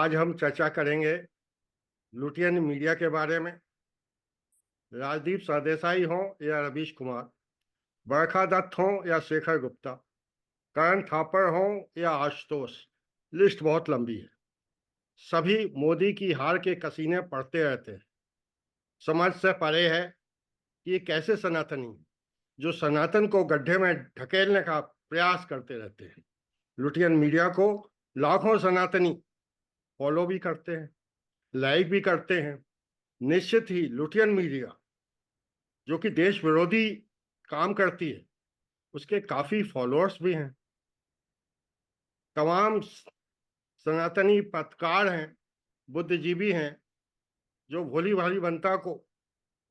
आज हम चर्चा करेंगे लुटियन मीडिया के बारे में। राजदीप सरदेसाई हों या रवीश कुमार, बरखा दत्त हों या शेखर गुप्ता, करण थापर हों या आशुतोष, लिस्ट बहुत लंबी है। सभी मोदी की हार के कसीने पड़ते रहते हैं। समझ से परे है कि ये कैसे सनातनी जो सनातन को गड्ढे में ढकेलने का प्रयास करते रहते हैं। लुटियन मीडिया को लाखों सनातनी फॉलो भी करते हैं, लाइक भी करते हैं। निश्चित ही लुटियन मीडिया जो कि देश विरोधी काम करती है, उसके काफी फॉलोअर्स भी हैं। तमाम सनातनी पत्रकार हैं, बुद्धिजीवी हैं, जो भोली भाली जनता को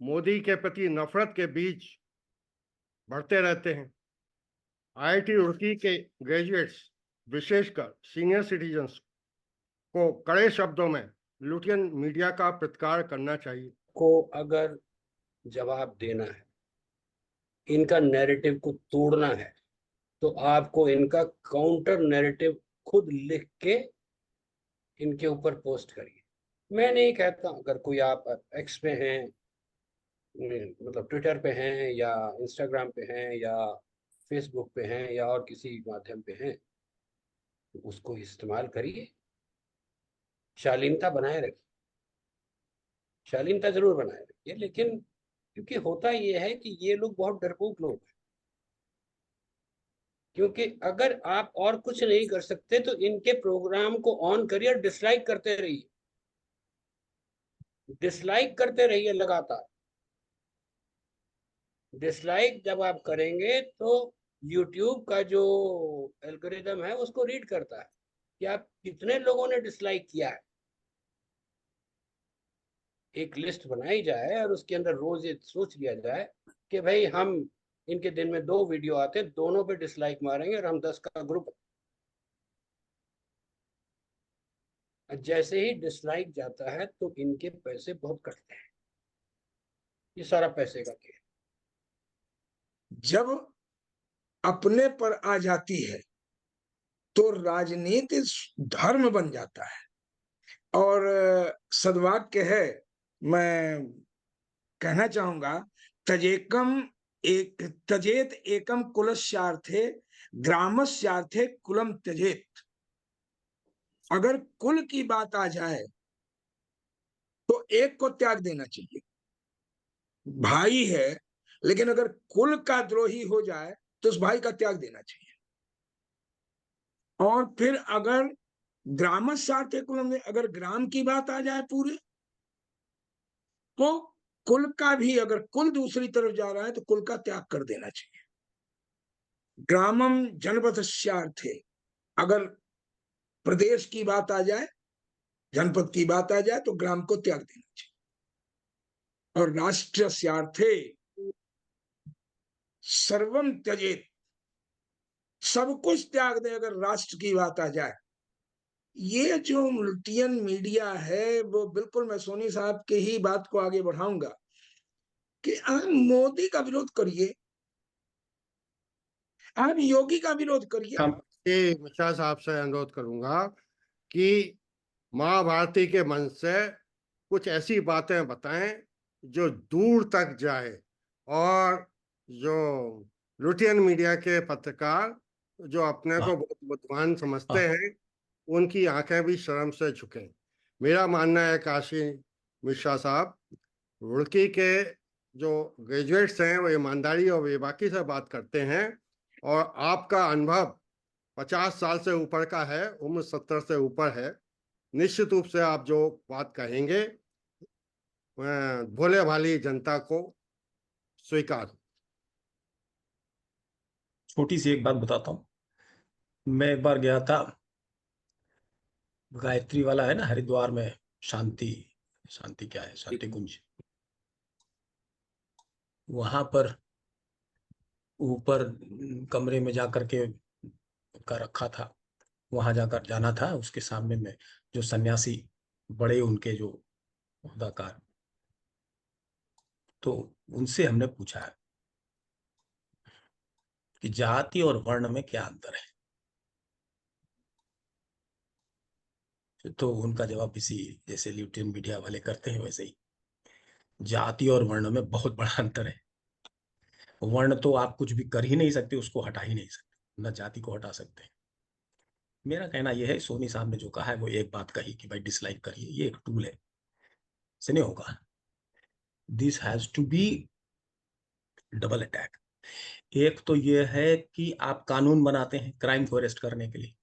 मोदी के प्रति नफरत के बीच बढ़ते रहते हैं। आईआईटी रुड़की के ग्रेजुएट्स, विशेषकर सीनियर सिटीजन्स को कड़े शब्दों में लुटियन मीडिया का प्रतिकार करना चाहिए। को अगर जवाब देना है, इनका नैरेटिव को तोड़ना है, तो आपको इनका काउंटर नैरेटिव खुद लिख के इनके ऊपर पोस्ट करिए। मैं नहीं कहता, अगर कोई आप एक्स पे हैं, मतलब ट्विटर पे हैं या इंस्टाग्राम पे हैं या फेसबुक पे हैं या और किसी माध्यम पे हैं, तो उसको इस्तेमाल करिए। शालीनता बनाए रखिए, शालीनता जरूर बनाए रखिए, लेकिन क्योंकि होता ये है कि ये लोग बहुत डरपोक लोग हैं। क्योंकि अगर आप और कुछ नहीं कर सकते तो इनके प्रोग्राम को ऑन करिए और डिसलाइक करते रहिए, डिसलाइक करते रहिए लगातार। डिसलाइक जब आप करेंगे तो YouTube का जो एल्गोरिदम है उसको रीड करता है कि आप कितने लोगों ने डिसलाइक किया है। एक लिस्ट बनाई जाए और उसके अंदर रोज ये सोच लिया जाए कि भाई हम इनके दिन में 2 वीडियो आते हैं, दोनों पे डिसलाइक मारेंगे और हम 10 का ग्रुप। जैसे ही डिसलाइक जाता है तो इनके पैसे बहुत कटते हैं। ये सारा पैसे का खेल। जब अपने पर आ जाती है तो राजनीति धर्म बन जाता है। और सद्वाक्य है, मैं कहना चाहूंगा, तजेत एकम कुलस्यार्थे ग्रामस्यार्थे कुलम त्यजेत। अगर कुल की बात आ जाए तो एक को त्याग देना चाहिए। भाई है, लेकिन अगर कुल का द्रोही हो जाए तो उस भाई का त्याग देना चाहिए। और फिर अगर ग्रामस्यार्थे कुलम में अगर ग्राम की बात आ जाए पूरे, तो कुल का भी, अगर कुल दूसरी तरफ जा रहा है तो कुल का त्याग कर देना चाहिए। ग्रामम जनपदस्यार्थे, अगर प्रदेश की बात आ जाए, जनपद की बात आ जाए, तो ग्राम को त्याग देना चाहिए। और राष्ट्रस्यार्थे सर्वम त्यजेत, सब कुछ त्याग दे अगर राष्ट्र की बात आ जाए। ये जो लुटियन मीडिया है वो बिल्कुल, मैं सोनी साहब के ही बात को आगे बढ़ाऊंगा कि आप मोदी का विरोध करिए, आप योगी का विरोध करिए। मिश्रा साहब से अनुरोध करूंगा कि माँ भारती के मन से कुछ ऐसी बातें बताएं जो दूर तक जाए, और जो लुटियन मीडिया के पत्रकार जो अपने को बहुत बुद्धिमान समझते हैं, उनकी आंखें भी शर्म से झुकें। मेरा मानना है काशी मिश्रा साहब, रुड़की के जो ग्रेजुएट्स हैं वो ईमानदारी और बेबाकी से बात करते हैं, और आपका अनुभव 50 साल से ऊपर का है, उम्र 70 से ऊपर है। निश्चित रूप से आप जो बात कहेंगे भोले भाली जनता को स्वीकार। छोटी सी एक बात बताता हूँ। मैं एक बार गया था, गायत्री वाला है ना हरिद्वार में, शांति शांति क्या है, शांति कुंज, वहां पर ऊपर कमरे में जाकर के का रखा था। वहां जाकर जाना था, उसके सामने में जो सन्यासी बड़े उनके जो ओहदाकार, तो उनसे हमने पूछा है कि जाति और वर्ण में क्या अंतर है। तो उनका जवाब इसी जैसे ल्यूटियन मीडिया वाले करते हैं वैसे ही, जाति और वर्ण में बहुत बड़ा अंतर है। वर्ण तो आप कुछ भी कर ही नहीं सकते, उसको हटा ही नहीं सकते, न जाति को हटा सकते। मेरा कहना यह है, सोनी साहब ने जो कहा है वो एक बात कही कि भाई डिसलाइक करिए, ये एक टूल है, से नहीं होगा। This has to be double attack. एक तो ये है कि आप कानून बनाते हैं क्राइम को अरेस्ट करने के लिए,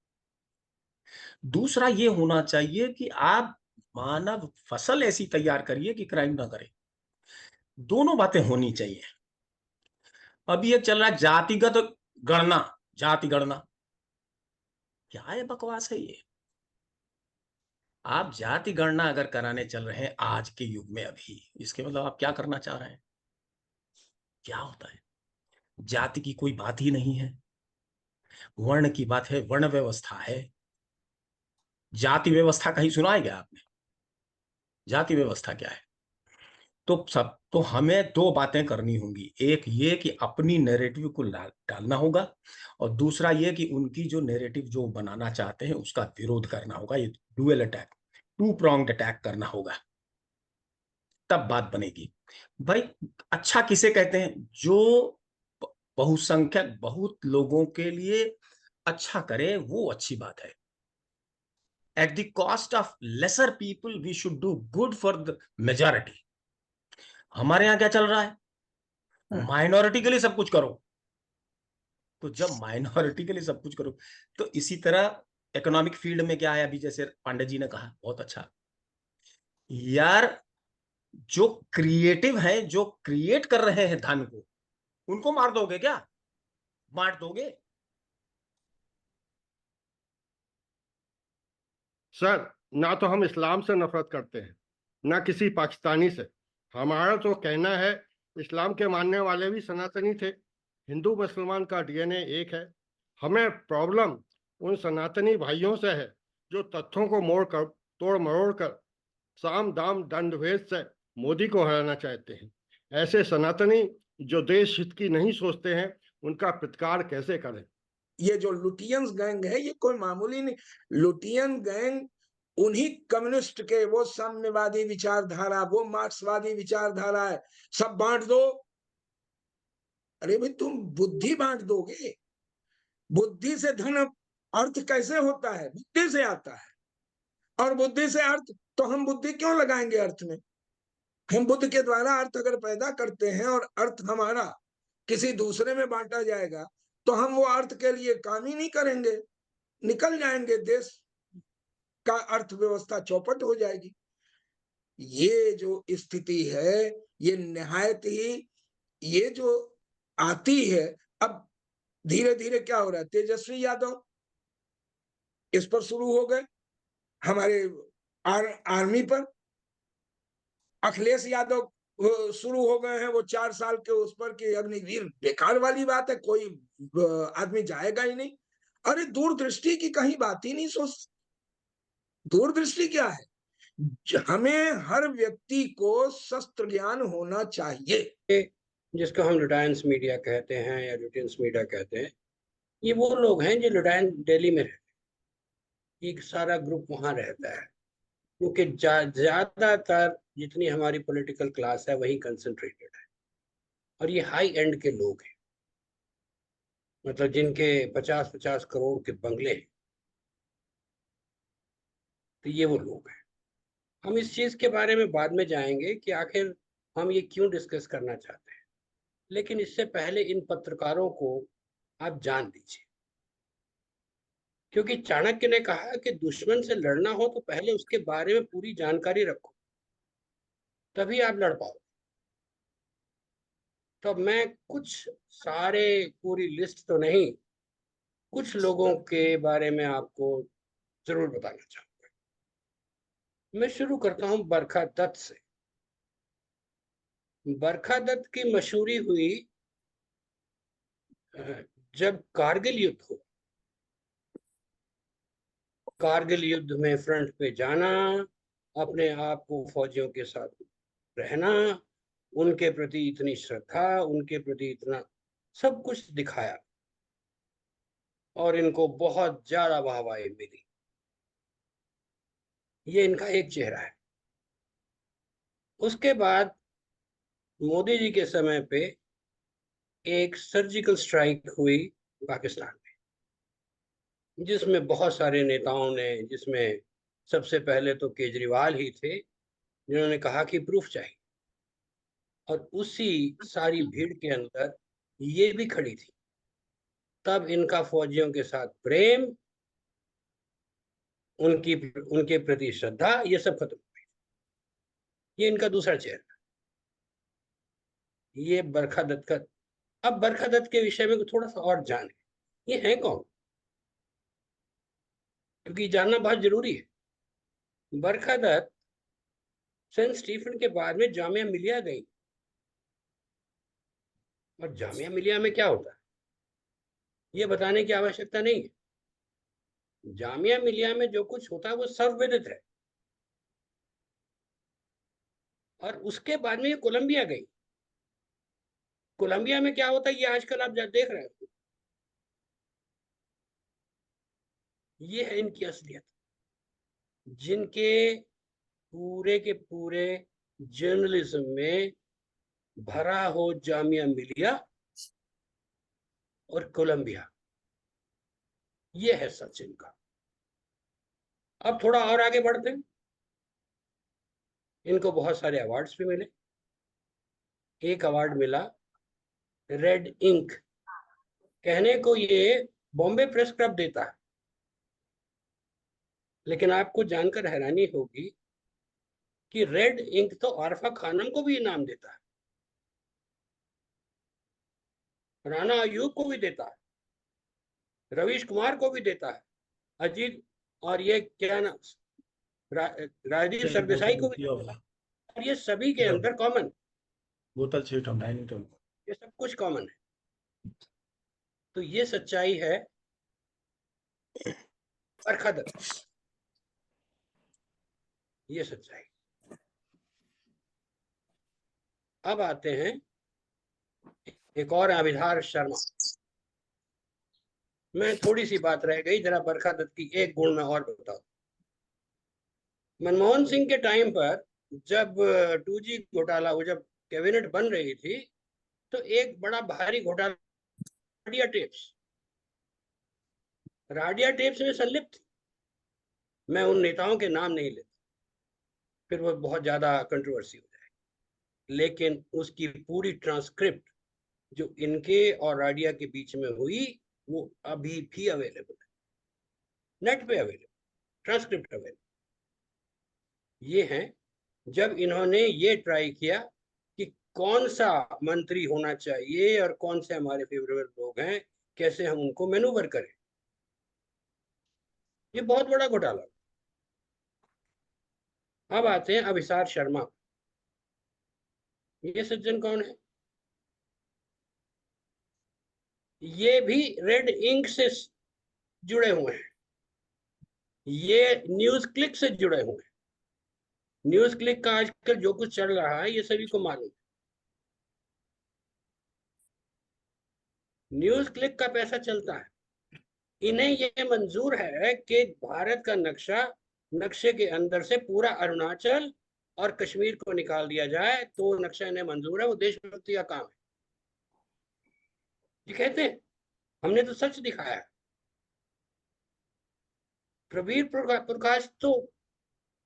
दूसरा ये होना चाहिए कि आप मानव फसल ऐसी तैयार करिए कि क्राइम ना करे। दोनों बातें होनी चाहिए। अभी ये चल रहा है जातिगत गणना, जाति गणना, क्या है बकवास है ये। आप जाति गणना अगर कराने चल रहे हैं आज के युग में अभी, इसके मतलब आप क्या करना चाह रहे हैं? क्या होता है? जाति की कोई बात ही नहीं है, वर्ण की बात है, वर्ण व्यवस्था है। जाति व्यवस्था कहीं सुना है क्या आपने? जाति व्यवस्था क्या है? तो हमें दो बातें करनी होंगी, एक ये कि अपनी नैरेटिव को डालना होगा, और दूसरा ये कि उनकी जो नैरेटिव जो बनाना चाहते हैं उसका विरोध करना होगा। ये dual attack, two pronged attack करना होगा, तब बात बनेगी। भाई अच्छा किसे कहते हैं? जो बहुसंख्यक बहुत लोगों के लिए अच्छा करे, वो अच्छी बात है। At the cost of lesser people we should do good for the majority. हमारे यहाँ क्या चल रहा है? माइनॉरिटी के लिए सब कुछ करो। तो जब माइनॉरिटी के लिए सब कुछ करो, तो इसी तरह इकोनॉमिक फील्ड में क्या है, अभी जैसे पांडे जी ने कहा बहुत अच्छा, यार जो क्रिएटिव है, जो क्रिएट कर रहे हैं धन को, उनको मार दोगे क्या? बांट दोगे? सर, ना तो हम इस्लाम से नफरत करते हैं, ना किसी पाकिस्तानी से। हमारा तो कहना है, इस्लाम के मानने वाले भी सनातनी थे, हिंदू मुसलमान का डीएनए एक है। हमें प्रॉब्लम उन सनातनी भाइयों से है जो तथ्यों को तोड़ मरोड़ कर साम दाम दंड भेद से मोदी को हराना चाहते हैं। ऐसे सनातनी जो देश हित की नहीं सोचते हैं, उनका प्रतिकार कैसे करें? ये जो लुटियंस गैंग है, ये कोई मामूली नहीं। लुटियन गैंग उन्हीं कम्युनिस्ट के, वो साम्यवादी विचारधारा, वो मार्क्सवादी विचारधारा है, सब बांट दो। अरे भाई तुम बुद्धि बांट दोगे? बुद्धि से धन अर्थ कैसे होता है? बुद्धि से आता है। और बुद्धि से अर्थ, तो हम बुद्धि क्यों लगाएंगे अर्थ में? हम बुद्ध के द्वारा अर्थ अगर पैदा करते हैं और अर्थ हमारा किसी दूसरे में बांटा जाएगा, तो हम वो अर्थ के लिए काम ही नहीं करेंगे, निकल जाएंगे, देश का अर्थव्यवस्था चौपट हो जाएगी। ये जो स्थिति है, ये निहायत ही, ये जो आती है, अब धीरे धीरे क्या हो रहा है, तेजस्वी यादव इस पर शुरू हो गए, हमारे आर्मी पर। अखिलेश यादव शुरू हो गए हैं वो 4 साल के उस पर कि अग्निवीर बेकार वाली बात है, कोई आदमी जाएगा ही नहीं। अरे दूरदृष्टि की कहीं बात ही नहीं सोच। दूरदृष्टि क्या है? हमें हर व्यक्ति को शस्त्र ज्ञान होना चाहिए। जिसको हम लुटायंस मीडिया कहते हैं या लुटियंस मीडिया कहते हैं, ये वो लोग हैं जो लुटायन दिल्ली में रहते हैं, एक सारा ग्रुप वहां रहता है, क्योंकि ज्यादातर जितनी हमारी पॉलिटिकल क्लास है वही कंसंट्रेटेड है, और ये हाई एंड के लोग हैं, मतलब जिनके 50-50 करोड़ के बंगले हैं, तो ये वो लोग हैं। हम इस चीज के बारे में बाद में जाएंगे कि आखिर हम ये क्यों डिस्कस करना चाहते हैं, लेकिन इससे पहले इन पत्रकारों को आप जान दीजिए, क्योंकि चाणक्य ने कहा कि दुश्मन से लड़ना हो तो पहले उसके बारे में पूरी जानकारी रखो, तभी आप लड़ पाओ। तो मैं कुछ, सारे पूरी लिस्ट तो नहीं, कुछ लोगों के बारे में आपको जरूर बताना चाहूंगा। मैं शुरू करता हूं बरखा दत्त से। बरखा दत्त की मशहूरी हुई जब कारगिल युद्ध हुआ। कारगिल युद्ध में फ्रंट पे जाना, अपने आप को फौजियों के साथ रहना, उनके प्रति इतनी श्रद्धा, उनके प्रति इतना सब कुछ दिखाया, और इनको बहुत ज्यादा वाहवाही मिली। ये इनका एक चेहरा है। उसके बाद मोदी जी के समय पे एक सर्जिकल स्ट्राइक हुई पाकिस्तान में, जिसमें बहुत सारे नेताओं ने, जिसमें सबसे पहले तो केजरीवाल ही थे, जिन्होंने कहा कि प्रूफ चाहिए, और उसी सारी भीड़ के अंदर ये भी खड़ी थी। तब इनका फौजियों के साथ प्रेम, उनके प्रति श्रद्धा, ये सब खत्म हो गई। ये इनका दूसरा चेहरा। ये बरखा दत्त का। अब बरखा दत्त के विषय में थोड़ा सा और जाने, ये है कौन, क्योंकि जानना बहुत जरूरी है। बरखा दत्त सेंट स्टीफन के बाद में जामिया मिलिया गई, और जामिया मिलिया में क्या होता है ये बताने की आवश्यकता नहीं है। जामिया मिलिया में जो कुछ होता है वो सर्वविदित है। और उसके बाद में ये कोलंबिया गई। कोलंबिया में क्या होता है ये आजकल आप देख रहे हो। ये है इनकी असलियत, जिनके पूरे के पूरे जर्नलिज्म में भरा हो जामिया मिलिया और कोलंबिया। ये है सच इनका। अब थोड़ा और आगे बढ़ते हैं। इनको बहुत सारे अवार्ड्स भी मिले। एक अवार्ड मिला रेड इंक, कहने को ये बॉम्बे प्रेस क्लब देता है, लेकिन आपको जानकर हैरानी होगी कि रेड इंक तो आरफा खानम को भी इनाम देता है, राणा अयूब को भी देता है, रवीश कुमार को भी देता है, अजीत, और ये क्या नाम, राजदीप सरदेसाई को भी देता है। और ये सभी के अंदर कॉमन, बोतल छीट हम डाइनिंग टेबल। ये सब कुछ कॉमन है। तो ये सच्चाई है बरखा दत्त, ये सच्चाई। अब आते हैं एक और, अभिधार शर्मा। मैं थोड़ी सी बात रह गई, जरा बरखा दत्त की एक गुण में और बताऊं। मनमोहन सिंह के टाइम पर जब 2G घोटाला, वो जब कैबिनेट बन रही थी, तो एक बड़ा भारी घोटाला राडिया टेप्स, राडिया टेप्स में संलिप्त थी। मैं उन नेताओं के नाम नहीं लेता, फिर वो बहुत ज्यादा कंट्रोवर्सी हो जाए, लेकिन उसकी पूरी ट्रांसक्रिप्ट जो इनके और राडिया के बीच में हुई, वो अभी भी अवेलेबल है, नेट पे अवेलेबल, ट्रांसक्रिप्ट अवेलेबल। ये है जब इन्होंने ये ट्राई किया कि कौन सा मंत्री होना चाहिए और कौन से हमारे फेवरेबल लोग हैं, कैसे हम उनको मैनूवर करें। ये बहुत बड़ा घोटाला। अब आते हैं अभिसार शर्मा। ये सज्जन कौन है? ये भी रेड इंक से जुड़े हुए हैं, ये न्यूज क्लिक से जुड़े हुए हैं। न्यूज क्लिक का आजकल जो कुछ चल रहा है ये सभी को मालूम है। न्यूज क्लिक का पैसा चलता है। इन्हें ये मंजूर है कि भारत का नक्शे के अंदर से पूरा अरुणाचल और कश्मीर को निकाल दिया जाए, तो नक्शा इन्हें मंजूर है। वो देशभक्ति का काम है। ये कहते हैं हमने तो सच दिखाया। प्रवीर प्रकाश तो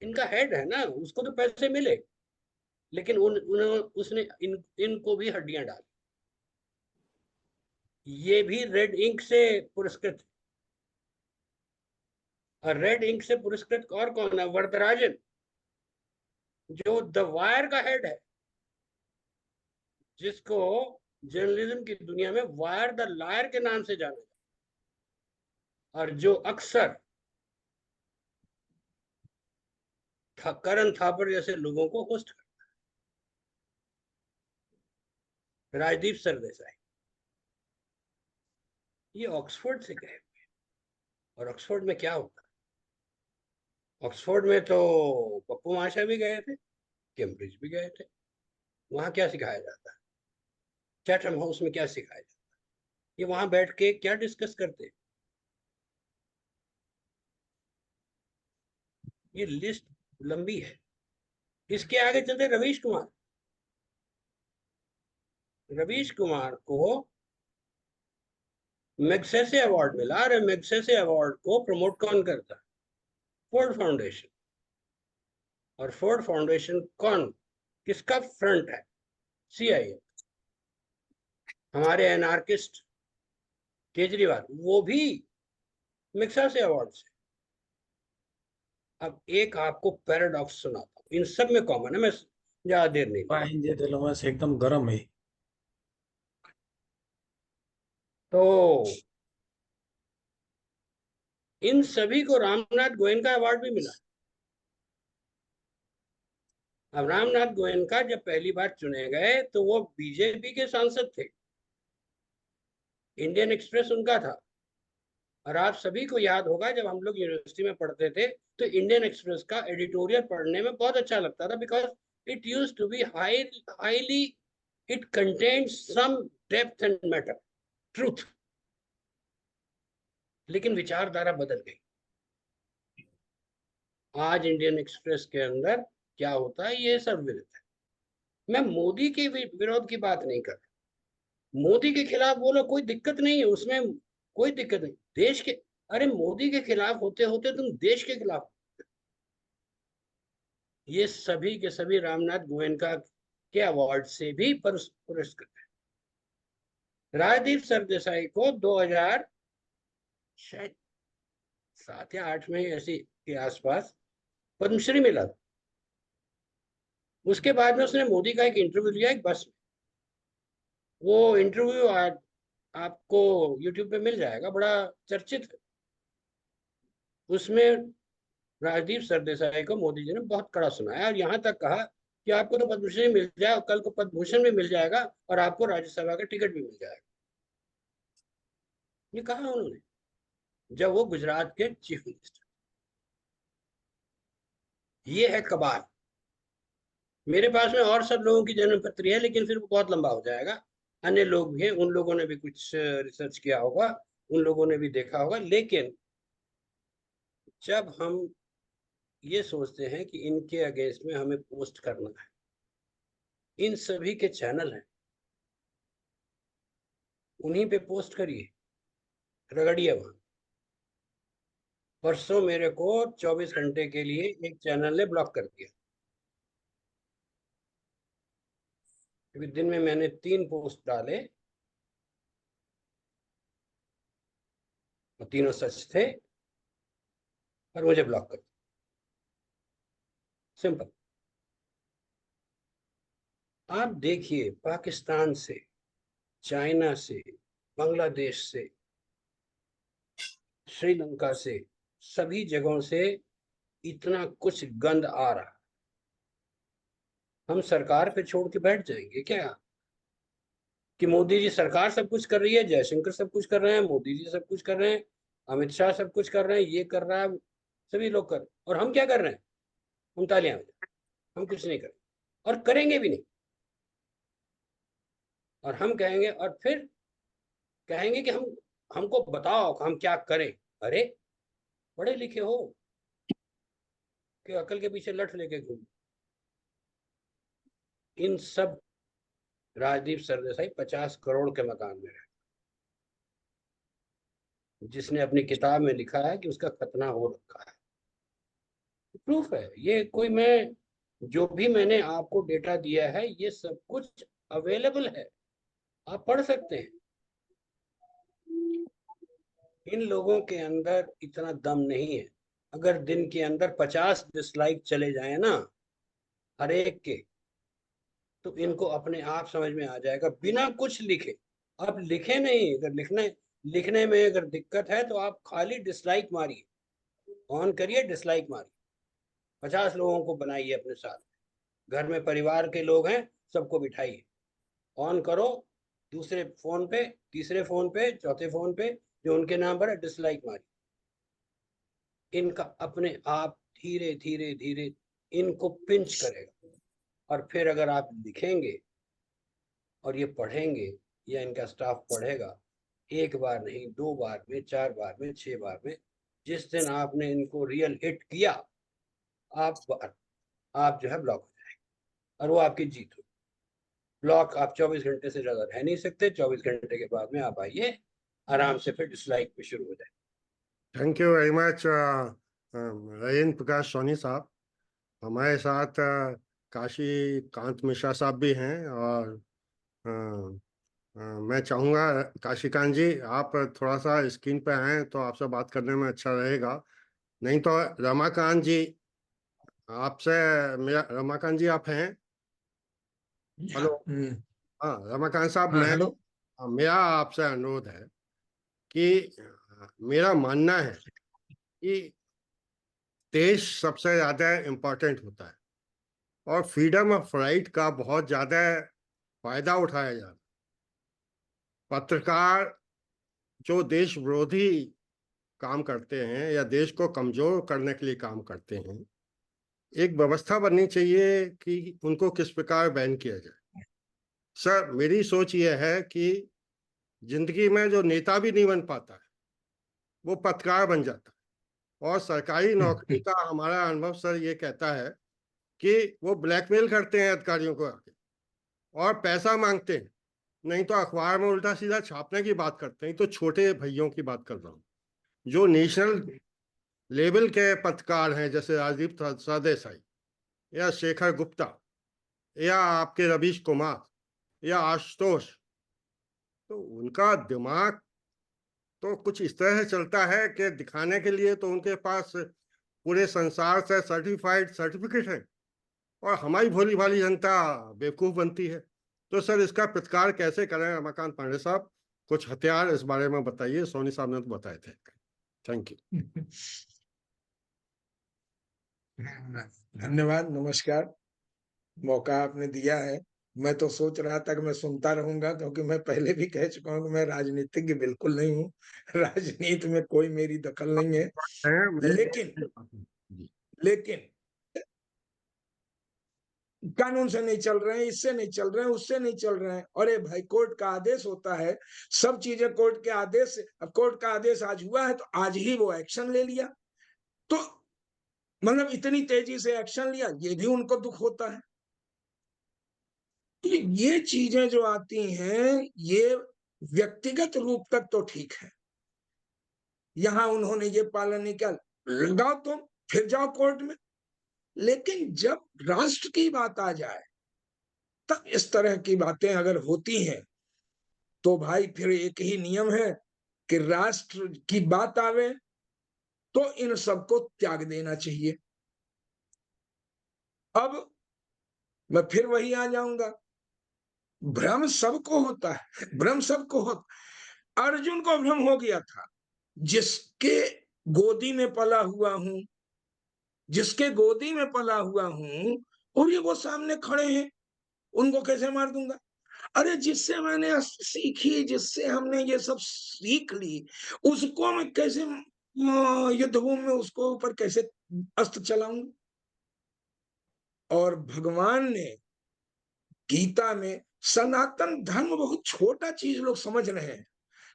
इनका हेड है ना, उसको तो पैसे मिले, लेकिन उसने इनको भी हड्डियां डाली। ये भी रेड इंक से पुरस्कृत। और रेड इंक से पुरस्कृत और कौन है? वरदराजन, जो द वायर का हेड है, जिसको जर्नलिज्म की दुनिया में वायर द लायर के नाम से जाना जाता, और जो अक्सर करण थापर जैसे लोगों को होस्ट करता है। राजदीप सरदेसाई, ये ऑक्सफोर्ड से गए। और ऑक्सफोर्ड में क्या होता है? ऑक्सफोर्ड में तो पप्पू माशा भी गए थे, कैम्ब्रिज भी गए थे। वहां क्या सिखाया जाता है? चैथम हाउस में क्या सिखाया जाता है? ये वहां बैठ के क्या डिस्कस करते हैं? ये लिस्ट लंबी है। इसके आगे चलते रवीश कुमार। रवीश कुमार को मैग्सेसे अवार्ड मिला। और मैग्सेसे अवार्ड को प्रमोट कौन करता है? Ford foundation. और फोर्ड फाउंडेशन कौन, किसका फ्रंट है? CIA। हमारे एनार्किस्ट केजरीवाल, वो भी मैग्सेसे अवार्ड से। अब एक आपको पैराडॉक्स सुनाता हूं, इन सब में कॉमन है, मैं ज्यादा देर नहीं। पाहिजे दिलों में से एकदम गर्म है। तो इन सभी को रामनाथ गोयनका अवार्ड भी मिला। अब रामनाथ गोयनका जब पहली बार चुने गए तो वो बीजेपी के सांसद थे, इंडियन एक्सप्रेस उनका था। और आप सभी को याद होगा जब हम लोग यूनिवर्सिटी में पढ़ते थे तो इंडियन एक्सप्रेस का एडिटोरियल पढ़ने में बहुत अच्छा लगता था, because it use to be highly, it contains some depth and matter, truth. लेकिन विचारधारा बदल गई। आज इंडियन एक्सप्रेस के अंदर क्या होता है ये सब विदित है। मैं मोदी के विरोध की बात नहीं कर रहा। मोदी के खिलाफ बोलो, कोई दिक्कत नहीं है उसमें, कोई दिक्कत नहीं। देश के, अरे मोदी के खिलाफ होते होते तुम देश के खिलाफ। ये सभी के सभी रामनाथ गोयनका के अवार्ड से भी पुरस्कृत है। राजदीप सरदेसाई को 2000 शायद 7 या 8 में ऐसी के आसपास पद्मश्री मिला। उसके बाद में उसने मोदी का एक इंटरव्यू लिया एक बस में। वो इंटरव्यू आपको YouTube पे मिल जाएगा, बड़ा चर्चित है। उसमें राजदीप सरदेसाई को मोदी जी ने बहुत कड़ा सुनाया और यहाँ तक कहा कि आपको तो पद्मश्री मिल जाए, कल को पद्म भूषण भी मिल जाएगा और आपको राज्यसभा का टिकट भी मिल जाएगा। ये कहा उन्होंने जब वो गुजरात के चीफ मिनिस्टर। ये है कबाल। मेरे पास में और सब लोगों की जन्म पत्री है, लेकिन फिर वो बहुत लंबा हो जाएगा। अन्य लोग भी हैं, उन लोगों ने भी कुछ रिसर्च किया होगा, उन लोगों ने भी देखा होगा। लेकिन जब हम ये सोचते हैं कि इनके अगेंस्ट में हमें पोस्ट करना है, इन सभी के चैनल हैं, उन्हीं पे पोस्ट करिए, रगड़िए वहां। परसों मेरे को 24 घंटे के लिए एक चैनल ने ब्लॉक कर दिया, क्योंकि दिन में मैंने 3 पोस्ट डाले और तीनों सच थे, और मुझे ब्लॉक कर दिया। सिंपल। आप देखिए, पाकिस्तान से, चाइना से, बांग्लादेश से, श्रीलंका से, सभी जगहों से इतना कुछ गंद आ रहा। हम सरकार पे छोड़ के बैठ जाएंगे क्या कि मोदी जी सरकार सब कुछ कर रही है, जयशंकर सब कुछ कर रहे हैं, मोदी जी सब कुछ कर रहे हैं, अमित शाह सब कुछ कर रहे हैं, ये कर रहा है, सभी लोग कर, और हम क्या कर रहे हैं? हम तालियां बजा, हम कुछ नहीं करें और करेंगे भी नहीं। और हम कहेंगे, और फिर कहेंगे कि हमको बताओ हम क्या करें। अरे पढ़े लिखे हो कि अकल के पीछे लठ लेके घूम। इन सब, राजदीप सरदेसाई 50 करोड़ के मकान में रहे, जिसने अपनी किताब में लिखा है कि उसका खतना हो रखा है। प्रूफ है ये। कोई, मैं जो भी मैंने आपको डेटा दिया है ये सब कुछ अवेलेबल है, आप पढ़ सकते हैं। इन लोगों के अंदर इतना दम नहीं है। अगर दिन के अंदर 50 डिसलाइक चले जाए ना हर एक के, तो इनको अपने आप समझ में आ जाएगा, बिना कुछ लिखे। आप लिखे नहीं, अगर लिखने में अगर दिक्कत है तो आप खाली डिसलाइक मारिए, ऑन करिए, डिसलाइक मारिए। 50 लोगों को बनाइए अपने साथ, घर में परिवार के लोग हैं सबको बिठाइए, ऑन करो, दूसरे फोन पे, तीसरे फोन पे, चौथे फोन पे जो उनके नाम पर है, डिसलाइक मारिए। इनका अपने आप धीरे धीरे धीरे इनको पिंच करेगा। और फिर अगर आप लिखेंगे और ये पढ़ेंगे, या इनका स्टाफ पढ़ेगा, एक बार नहीं, 2 बार में, 4 बार में, 6 बार में, जिस दिन आपने इनको रियल हिट किया, आप जो है ब्लॉक हो जाएंगे और वो आपकी जीत होगी। ब्लॉक आप 24 घंटे से ज्यादा रह नहीं सकते। 24 घंटे के बाद में आप आइए, आराम से फिर डिसलाइक पे शुरू हो जाए। Thank you very much Rajendra Prakash Soni साहब। हमारे साथ काशी कांत मिश्रा साहब भी हैं, और अ, मैं चाहूँगा काशीकांत जी आप थोड़ा सा स्क्रीन पे आएँ तो आपसे बात करने में अच्छा रहेगा। नहीं तो रमाकांत जी, आपसे मेरा, रमाकांत जी आप हैं? हेलो। हाँ रमाकांत साहब, हाँ मैं, हेलो। मेरा आपसे अनुरोध है कि मेरा मानना है कि देश सबसे ज़्यादा इम्पोर्टेंट होता है और फ्रीडम ऑफ राइट का बहुत ज़्यादा फायदा उठाया जा रहा है। पत्रकार जो देश विरोधी काम करते हैं या देश को कमजोर करने के लिए काम करते हैं, एक व्यवस्था बननी चाहिए कि उनको किस प्रकार बैन किया जाए। सर मेरी सोच यह है कि जिंदगी में जो नेता भी नहीं बन पाता है वो पत्रकार बन जाता है, और सरकारी नौकरी का हमारा अनुभव सर ये कहता है कि वो ब्लैकमेल करते हैं अधिकारियों को आके और पैसा मांगते हैं, नहीं तो अखबार में उल्टा सीधा छापने की बात करते हैं। तो छोटे भाइयों की बात कर रहा हूँ जो नेशनल लेवल के पत्रकार हैं, जैसे राजदीप सरदेसाई या शेखर गुप्ता या आपके रवीश कुमार या आशुतोष, तो उनका दिमाग तो कुछ इस तरह से चलता है कि दिखाने के लिए तो उनके पास पूरे संसार से सर्टिफाइड सर्टिफिकेट है, और हमारी भोली भाली जनता बेवकूफ बनती है। तो सर इसका प्रतिकार कैसे करें? रमाकांत पांडे साहब कुछ हथियार इस बारे में बताइए, सोनी साहब ने तो बताए थे। Thank you. धन्यवाद, नमस्कार। मौका आपने दिया है। मैं तो सोच रहा था कि मैं सुनता रहूंगा, क्योंकि मैं पहले भी कह चुका हूं कि मैं राजनीतिज्ञ बिल्कुल नहीं हूं। राजनीति में कोई मेरी दखल नहीं है। लेकिन कानून से नहीं चल रहे हैं, इससे नहीं चल रहे हैं, उससे नहीं चल रहे हैं। अरे भाई, कोर्ट का आदेश होता है, सब चीजें कोर्ट के आदेश से। अब कोर्ट का आदेश आज हुआ है तो आज ही वो एक्शन ले लिया, तो मतलब इतनी तेजी से एक्शन लिया, ये भी उनको दुख होता है। ये चीजें जो आती हैं, ये व्यक्तिगत रूप तक तो ठीक है। यहां उन्होंने ये पालन नहीं किया, लगाओ तुम, फिर जाओ कोर्ट में। लेकिन जब राष्ट्र की बात आ जाए, तब इस तरह की बातें अगर होती हैं, तो भाई फिर एक ही नियम है कि राष्ट्र की बात आवे तो इन सबको त्याग देना चाहिए। अब मैं फिर वही आ जाऊंगा, भ्रम सबको होता है, भ्रम सबको होता। अर्जुन को भ्रम हो गया था, जिसके गोदी में पला हुआ हूं, जिसके गोदी में पला हुआ हूं, और ये वो सामने खड़े हैं, उनको कैसे मार दूंगा? अरे जिससे मैंने सीखी, जिससे हमने ये सब सीख ली, उसको मैं कैसे युद्धभूमि में उसको ऊपर कैसे अस्त्र चलाऊंगा? और भगवान ने गीता में, सनातन धर्म बहुत छोटा चीज लोग समझ रहे हैं।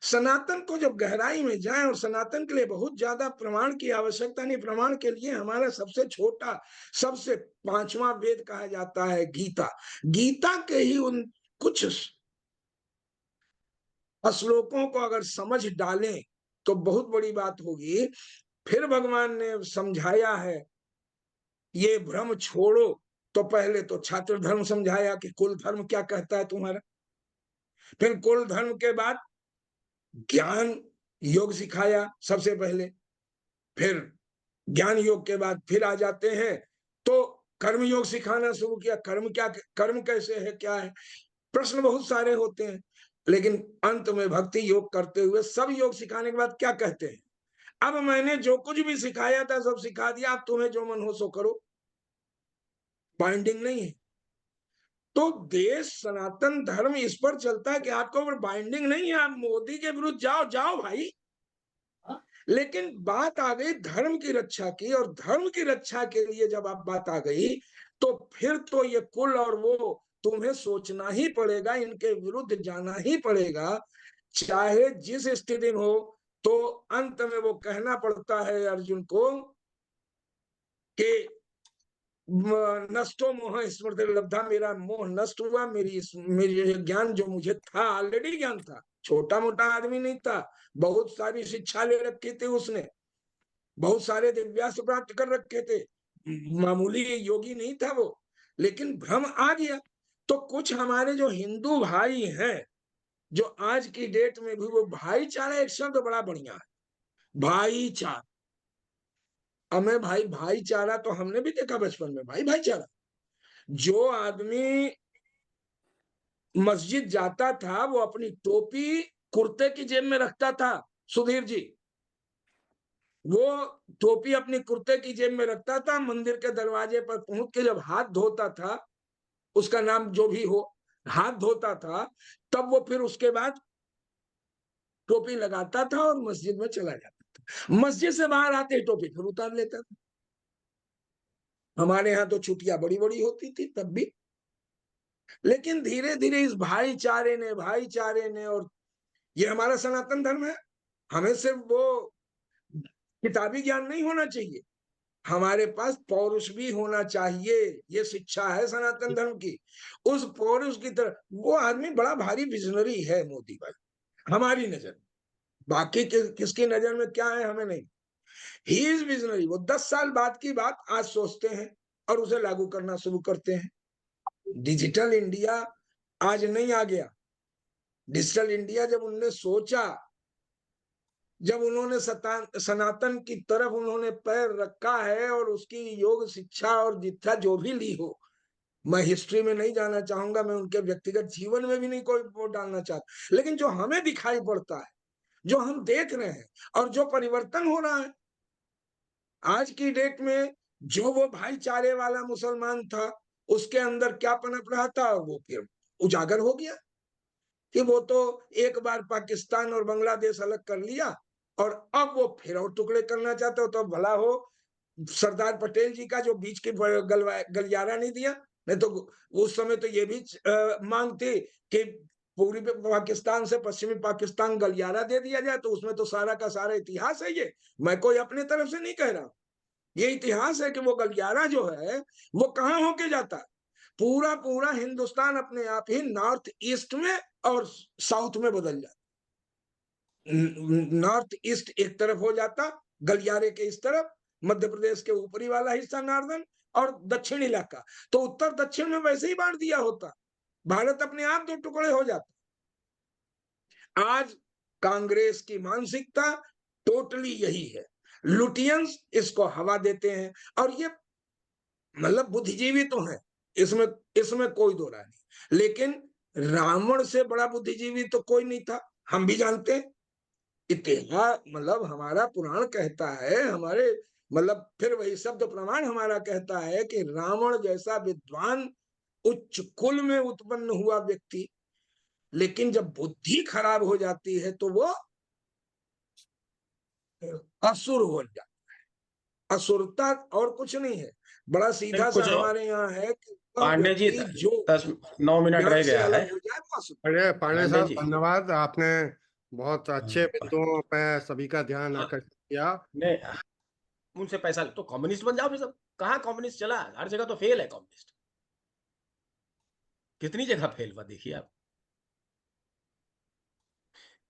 सनातन को जब गहराई में जाए, और सनातन के लिए बहुत ज्यादा प्रमाण की आवश्यकता नहीं, प्रमाण के लिए हमारा सबसे छोटा, सबसे पांचवा वेद कहा जाता है गीता। गीता के ही उन कुछ श्लोकों को अगर समझ डालें तो बहुत बड़ी बात होगी। फिर भगवान ने समझाया है, ये भ्रम छोड़ो। तो पहले तो छात्र धर्म समझाया कि कुल धर्म क्या कहता है तुम्हारा। फिर कुल धर्म के बाद ज्ञान योग सिखाया सबसे पहले। फिर ज्ञान योग के बाद फिर आ जाते हैं तो कर्म योग सिखाना शुरू किया। कर्म क्या, कर्म कैसे है, क्या है, प्रश्न बहुत सारे होते हैं। लेकिन अंत में भक्ति योग करते हुए सब योग सिखाने के बाद क्या कहते हैं? अब मैंने जो कुछ भी सिखाया था सब सिखा दिया, अब तुम्हें जो मन हो सो करो, बाइंडिंग नहीं है। तो देश सनातन धर्म इस पर चलता है कि आपको ऊपर बाइंडिंग नहीं है, आप मोदी के विरुद्ध जाओ, जाओ भाई। लेकिन बात आ गई धर्म की रक्षा की, और धर्म की रक्षा के लिए जब आप बात आ गई, तो फिर तो ये कुल और वो तुम्हें सोचना ही पड़ेगा, इनके विरुद्ध जाना ही पड़ेगा, चाहे जिस स्थिति में हो। तो अंत में वो कहना पड़ता है अर्जुन को कि नष्टो मोह स्मृति लब्धा, मेरा मोह नष्ट हुआ, मेरी ज्ञान जो मुझे था, ऑलरेडी ज्ञान था, छोटा मोटा आदमी नहीं था, बहुत सारी शिक्षा ले रखी थी उसने, बहुत सारे दिव्यास्त्र प्राप्त कर रखे थे, मामूली योगी नहीं था वो, लेकिन भ्रम आ गया। तो कुछ हमारे जो हिंदू भाई हैं, जो आज की डेट में भी, वो भाईचारा एक शब्द बड़ा बढ़िया है, भाईचारा। हमें भाईचारा तो हमने भी देखा बचपन में, भाईचारा। जो आदमी मस्जिद जाता था वो अपनी टोपी कुर्ते की जेब में रखता था, सुधीर जी, वो टोपी अपनी कुर्ते की जेब में रखता था, मंदिर के दरवाजे पर पहुंच के जब हाथ धोता था, उसका नाम जो भी हो, हाथ धोता था, तब वो फिर उसके बाद टोपी लगाता था और मस्जिद में चला जाता था। मस्जिद से बाहर आते ही टोपी फिर उतार लेता था। हमारे यहाँ तो छुट्टियां बड़ी बड़ी होती थी तब भी, लेकिन धीरे धीरे इस भाईचारे ने, और ये हमारा सनातन धर्म है, हमें सिर्फ वो किताबी ज्ञान नहीं होना चाहिए, हमारे पास पौरुष भी होना चाहिए। ये शिक्षा है सनातन धर्म की। उस पौरुष की तरह वो आदमी बड़ा भारी विजनरी है मोदी भाई, हमारी नजर में। बाकी किसकी नजर में क्या है हमें नहीं, ही इज विजनरी। वो 10 साल बाद की बात आज सोचते हैं और उसे लागू करना शुरू करते हैं। डिजिटल इंडिया आज नहीं आ गया। डिजिटल इंडिया जब उनने सोचा, जब उन्होंने सनातन की तरफ उन्होंने पैर रखा है और उसकी योग शिक्षा और दीक्षा जो भी ली हो, मैं हिस्ट्री में नहीं जाना चाहूंगा, मैं उनके व्यक्तिगत जीवन में भी नहीं कोई वोट डालना चाहता, लेकिन जो हमें दिखाई पड़ता है, जो हम देख रहे हैं और जो परिवर्तन हो रहा है आज की डेट में, जो वो भाईचारे वाला मुसलमान था उसके अंदर क्या पनप रहा था, वो फिर उजागर हो गया कि वो तो एक बार पाकिस्तान और बांग्लादेश अलग कर लिया और अब वो फिर और टुकड़े करना चाहते हो। तो भला हो सरदार पटेल जी का जो बीच के गलियारा नहीं दिया, नहीं तो उस समय तो ये भी मांग थी कि पूर्वी पाकिस्तान से पश्चिमी पाकिस्तान गलियारा दे दिया जाए, तो उसमें तो सारा का सारा इतिहास है। ये मैं कोई अपने तरफ से नहीं कह रहा, ये इतिहास है कि वो गलियारा जो है वो कहाँ होके जाता है, पूरा पूरा हिंदुस्तान अपने आप ही नॉर्थ ईस्ट में और साउथ में बदल जाता। नॉर्थ ईस्ट एक तरफ हो जाता गलियारे के इस तरफ, मध्य प्रदेश के ऊपरी वाला हिस्सा नॉर्दर्न और दक्षिण इलाका, तो उत्तर दक्षिण में वैसे ही बांट दिया होता, भारत अपने आप 2 टुकड़े हो जाता। आज कांग्रेस की मानसिकता टोटली यही है, लुटियंस इसको हवा देते हैं, और ये मतलब बुद्धिजीवी तो है, इसमें कोई दो राय नहीं, लेकिन रावण से बड़ा बुद्धिजीवी तो कोई नहीं था, हम भी जानते हैं। इतिहास मतलब हमारा पुराण कहता है, हमारे मतलब फिर वही शब्द प्रमाण हमारा कहता है कि रावण जैसा विद्वान उच्च कुल में उत्पन्न हुआ व्यक्ति, लेकिन जब बुद्धि खराब हो जाती है तो वो असुर हो जाता है। असुरता और कुछ नहीं है, बड़ा सीधा सा कुछ हमारे यहाँ है कि पांडे जी, व्यक्ति जो 9 मिनट ज्ञान रह से गया है। अलग हो जाए वो असुर। अरे पांडे पांडे साहब, जी, धन्यवाद, आपने बहुत अच्छे हाँ, बिंदुओं पे सभी का ध्यान हाँ, आकर्षित किया। ने उनसे पैसा तो कम्युनिस्ट बन जाओ फिर सब। कहाँ कम्युनिस्ट चला, हर जगह तो फेल है कम्युनिस्ट, कितनी जगह फेल हुआ देखिए आप।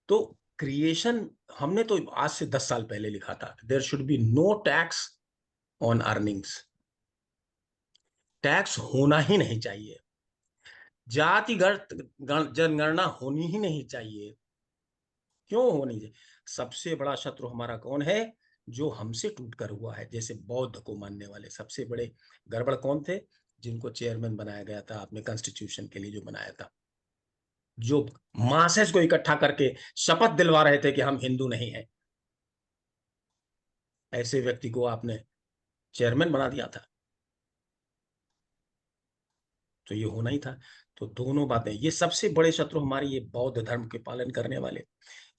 तो क्रिएशन हमने तो आज से 10 साल पहले लिखा था, there should be no tax on earnings, tax होना ही नहीं चाहिए, जातिगत जनगणना होनी ही नहीं चाहिए। क्यों होनी चाहिए? सबसे बड़ा शत्रु हमारा कौन है? जो हमसे टूट कर हुआ है, जैसे बौद्ध को मानने वाले सबसे बड़े गड़बड़ कौन थे? जिनको चेयरमैन बनाया गया था आपने कॉन्स्टिट्यूशन के लिए जो बनाया था, जो मासेस को इकट्ठा करके शपथ दिलवा रहे थे कि हम हिंदू नहीं है, ऐसे व्यक्ति को आपने चेयरमैन बना दिया था। तो ये होना ही था। तो दोनों बातें, ये सबसे बड़े शत्रु हमारे ये बौद्ध धर्म के पालन करने वाले,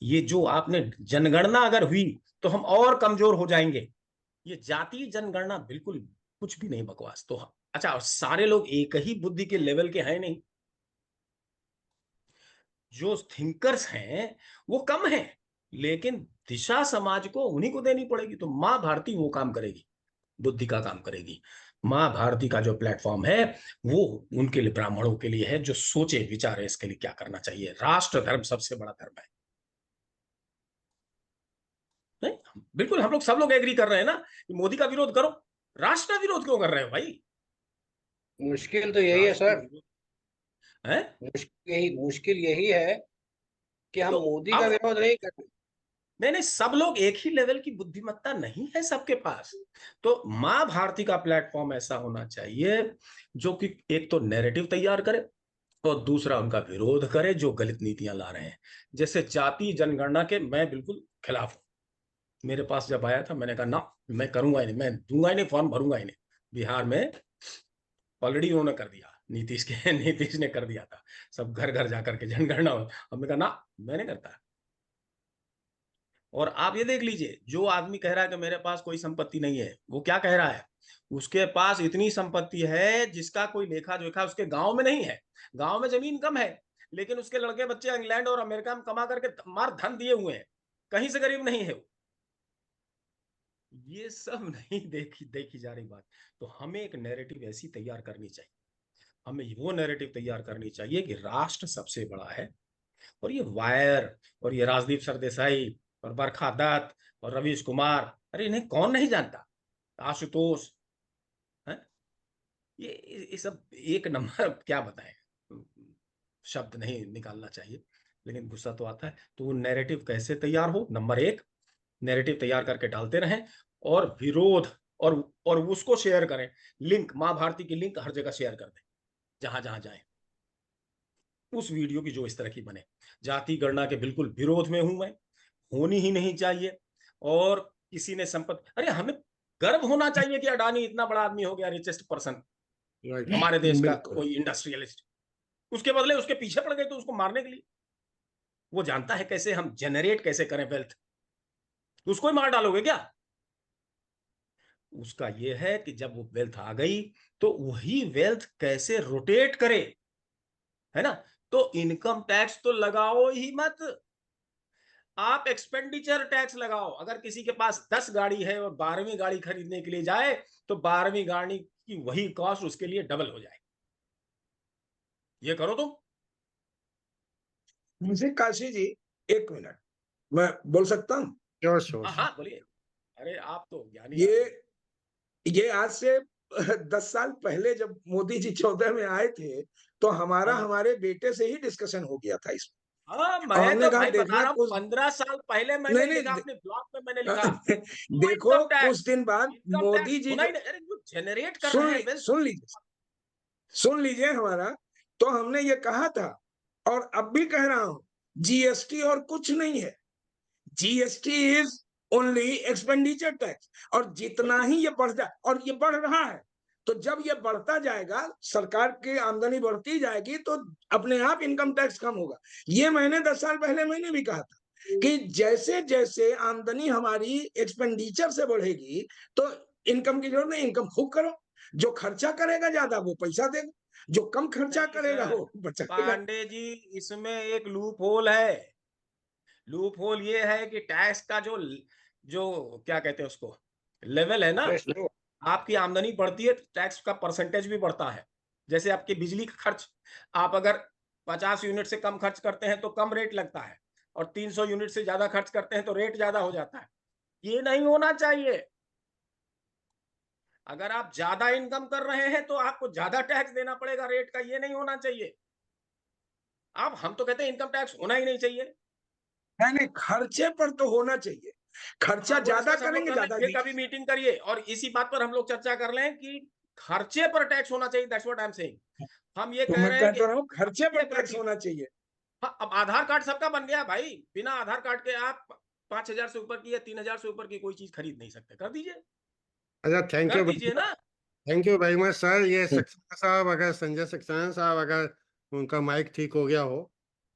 ये जो आपने जनगणना अगर हुई तो हम और कमजोर हो जाएंगे। ये जातीय जनगणना बिल्कुल कुछ भी नहीं, बकवास। तो अच्छा, और सारे लोग एक ही बुद्धि के लेवल के हैं नहीं, जो थिंकर्स हैं वो कम हैं, लेकिन दिशा समाज को उन्हीं को देनी पड़ेगी। तो मां भारती वो काम करेगी, बुद्धि का काम करेगी। माँ भारती का जो प्लेटफॉर्म है वो उनके लिए, ब्राह्मणों के लिए है, जो सोचे विचारे इसके लिए क्या करना चाहिए। राष्ट्र धर्म सबसे बड़ा धर्म है। नहीं, बिल्कुल हम लोग सब लोग एग्री कर रहे हैं ना कि मोदी का विरोध करो। राष्ट्र का विरोध क्यों कर रहे हो भाई? मुश्किल तो यही है राष्ट्र का सर, विरोध है मुश्किल यही है कि हम तो मोदी का अब विरोध नहीं कर रहे। नहीं, सब लोग एक ही लेवल की बुद्धिमत्ता नहीं है सबके पास। तो माँ भारती का प्लेटफॉर्म ऐसा होना चाहिए जो कि एक तो नैरेटिव तैयार करे और दूसरा उनका विरोध करे जो गलत नीतियां ला रहे हैं। जैसे जाति जनगणना के मैं बिल्कुल खिलाफ हूं। मेरे पास जब आया था मैंने कहा ना, मैं करूंगा ही नहीं, मैं दूंगा ही नहीं, फॉर्म भरूंगा ही नहीं। बिहार में ऑलरेडी उन्होंने कर दिया, नीतीश ने कर दिया था, सब घर घर जाकर के जनगणना। हमने कहा ना, मैं नहीं करता। और आप ये देख लीजिए, जो आदमी कह रहा है कि मेरे पास कोई संपत्ति नहीं है, वो क्या कह रहा है? उसके पास इतनी संपत्ति है जिसका कोई लेखा जोखा उसके गांव में नहीं है। गांव में जमीन कम है, लेकिन उसके लड़के बच्चे इंग्लैंड और अमेरिका में कमा करके मार धन दिए हुए हैं, कहीं से गरीब नहीं है वो। ये सब नहीं देखी जा रही बात। तो हमें एक नैरेटिव ऐसी तैयार करनी चाहिए, हमें वो नैरेटिव तैयार करनी चाहिए कि राष्ट्र सबसे बड़ा है। और ये वायर और ये राजदीप सरदेसाई और बरखा दत्त और रवीश कुमार, अरे इन्हें कौन नहीं जानता? आशुतोष है, ये सब एक नंबर, क्या बताएं, शब्द नहीं निकालना चाहिए, लेकिन गुस्सा तो आता है। तो वो नैरेटिव कैसे तैयार हो? नंबर एक, नैरेटिव तैयार करके डालते रहें और विरोध और उसको शेयर करें। लिंक, माँ भारती की लिंक हर जगह शेयर कर दें, जहां जहां जाए उस वीडियो की जो इस तरह की बने। जाति गणना के बिल्कुल विरोध में हूं मैं, होनी ही नहीं चाहिए। और किसी ने संपत्ति, अरे हमें गर्व होना चाहिए कि अडानी इतना बड़ा आदमी हो गया, रिचेस्ट पर्सन राइट। हमारे देश का, बिल्कुल। कोई इंडस्ट्रियलिस्ट। उसके बदले उसके पीछे पड़ गए तो उसको मारने के लिए। वो जानता है कैसे हम जनरेट कैसे करें वेल्थ, उसको ही मार डालोगे क्या? उसका ये है कि जब वो वेल्थ आ गई तो वही वेल्थ कैसे रोटेट करे, है ना? तो इनकम टैक्स तो लगाओ ही मत, आप एक्सपेंडिचर टैक्स लगाओ। अगर किसी के पास 10 गाड़ी है और 12वीं गाड़ी खरीदने के लिए जाए तो 12वीं गाड़ी की वही कॉस्ट उसके लिए डबल हो जाए। ये करो तुम। मुझे काशी जी, 1 मिनट, मैं बोल सकता हूँ? श्योर श्योर हाँ हाँ बोलिए। अरे आप तो ज्ञानी ये आदमी। ये आज से 10 साल पहले जब मोदी जी 14 में आए थे, तो हमारा हाँ हमारे बेटे से ही डिस्कशन हो गया था इसमें। हाँ, और मैं हमने तो कहा भाई बता देखना रहा हूँ, कुछ, 15 साल पहले मैंने नहीं ही लिखा, नहीं, अपने ब्लॉग में मैंने लिखा, नो देखो इनकम टैक्स। कुछ दिन बाद इनकम टैक्स मोदी जी होना जो, ही नहीं, अरे जो जनरेट कर रहे हैं वेल्थ। सुन लीजिए हमारा, तो हमने ये कहा था और अब भी कह रहा हूं, जीएसटी और कुछ नहीं है। GST is only expenditure tax. और जितना ही ये बढ़ जाए, और ये बढ़ रहा है, तो जब ये बढ़ता जाएगा, सरकार की आमदनी बढ़ती जाएगी, तो अपने आप इनकम टैक्स कम होगा। ये मैंने 10 साल पहले मैंने भी कहा था कि जैसे जैसे आमदनी हमारी एक्सपेंडिचर से बढ़ेगी, तो इनकम की जरूरत नहीं, इनकम खूब करो। जो खर्चा करेगा ज्यादा वो पैसा देगा, जो कम खर्चा नहीं करेगा सर, वो बचाएगा। पांडे जी, इसमें एक लूप होल है। लूप होल ये है कि टैक्स का जो जो क्या कहते हैं उसको, लेवल है ना, थ्रेशोल्ड। आपकी आमदनी बढ़ती है तो टैक्स का परसेंटेज भी बढ़ता है। जैसे आपकी बिजली का खर्च, आप अगर 50 यूनिट से कम खर्च करते हैं तो कम रेट लगता है, और 300 यूनिट से ज्यादा खर्च करते हैं तो रेट ज्यादा हो जाता है। ये नहीं होना चाहिए। अगर आप ज्यादा इनकम कर रहे हैं तो आपको ज्यादा टैक्स देना पड़ेगा रेट का, ये नहीं होना चाहिए। आप, हम तो कहते हैं इनकम टैक्स होना ही नहीं चाहिए। नहीं, खर्चे पर तो होना चाहिए। खर्चा वो ज्यादा डिस्कस हम लोग करेंगे कर लें, ज्यादा फिर नहीं। कभी मीटिंग करिए और इसी बात पर हम लोग चर्चा कर लें कि खर्चे पर टैक्स होना चाहिए। That's what I am saying. हम ये तो कह मैं रहे हैं कि कहता रहा हूँ खर्चे पर अगर टैक्स होना चाहिए। हाँ, अब आधार कार्ड सबका बन गया भाई, बिना आधार कार्ड के आप 5,000 से ऊपर की या 3,000 से ऊपर की कोई चीज खरीद नहीं सकते। कर दीजिए, अच्छा, थैंक कर यू, दीजिए ना। Thank you very much sir. ये सक्सेना साहब, अगर संजय सक्सेना साहब, अगर उनका माइक ठीक हो गया हो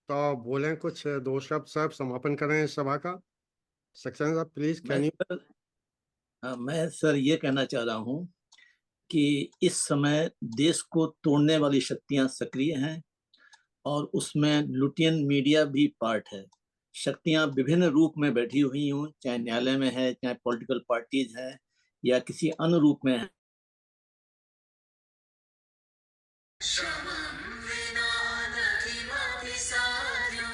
तो आप बोलें कुछ दो शब्द, सब समापन करें इस सभा का। सक्सेना साहब प्लीज, मैं कैन यू? सर मैं सर ये कहना चाह रहा हूँ कि इस समय देश को तोड़ने वाली शक्तियां सक्रिय हैं और उसमें लुटियन मीडिया भी पार्ट है। शक्तियां विभिन्न रूप में बैठी हुई हूँ, चाहे न्यायालय में है, चाहे पॉलिटिकल पार्टीज है, या किसी अन्य रूप में है। शमं विना न किमपि साध्यं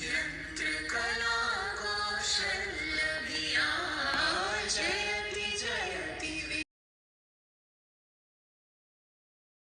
यन्त्रकला कौशलम्